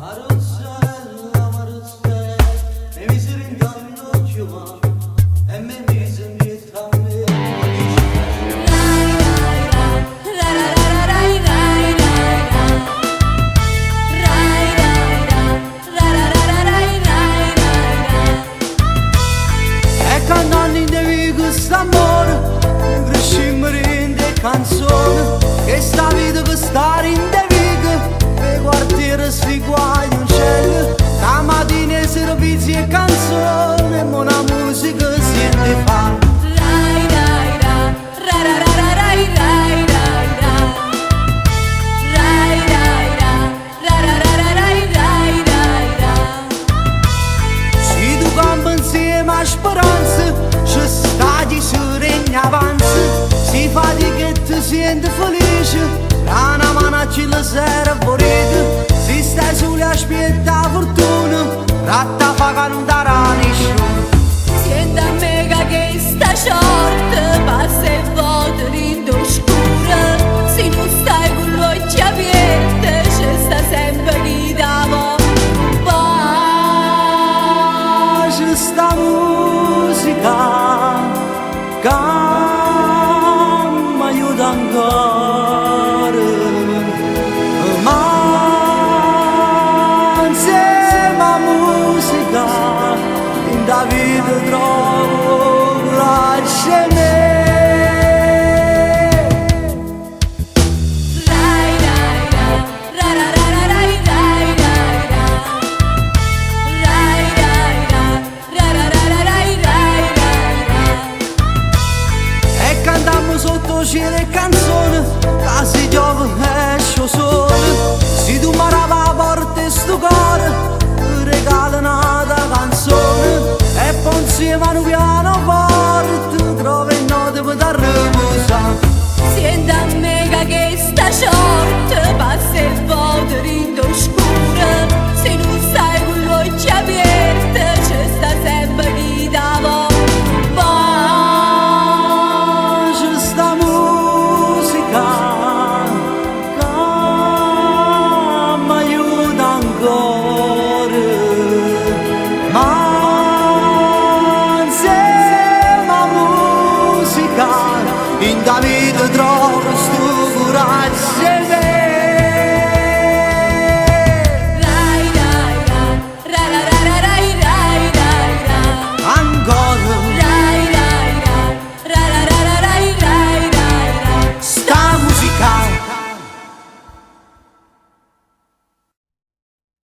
Maruzzella, Maruzzella, ne misero in danno chiuma, e me misero in tamme. E cantando in devi quest'amore, crescimmo in de canzoni, che sta vita che stare in de e quartiere si guai un cielo, la mattina servizi e canzone, ma la musica si fa. Rai rai ra, ra ra ra ra rai rai rai ra. Rai rai ra, ra ra ra ra rai rai rai ra. Si tu campi insieme a speranza, ci sta di regna avanza, si fa di che ti senti felice. La una mano ci la sera vorrete, si stai soli aspetta la fortuna, ratta fa che non darà nessuno. Senti a me che sta short passa e volta in oscura. Se non stai con l'occhio aperto, c'è sta sempre chi da Pace sta musica che mi aiuta ancora. Davide trovo grazie a me. Rai rai ra, ra ra ra ra rai rai rai ra. Rai rai ra, ra ra ra ra rai rai rai ra. E cantammo sotto cielo e canzone, che si giove e esce sole. Si tu marava a porta e sto cuore, regala una canzone. E poi insieme a un piano forte, trovi il note per dare riposa. Senti a me che sta short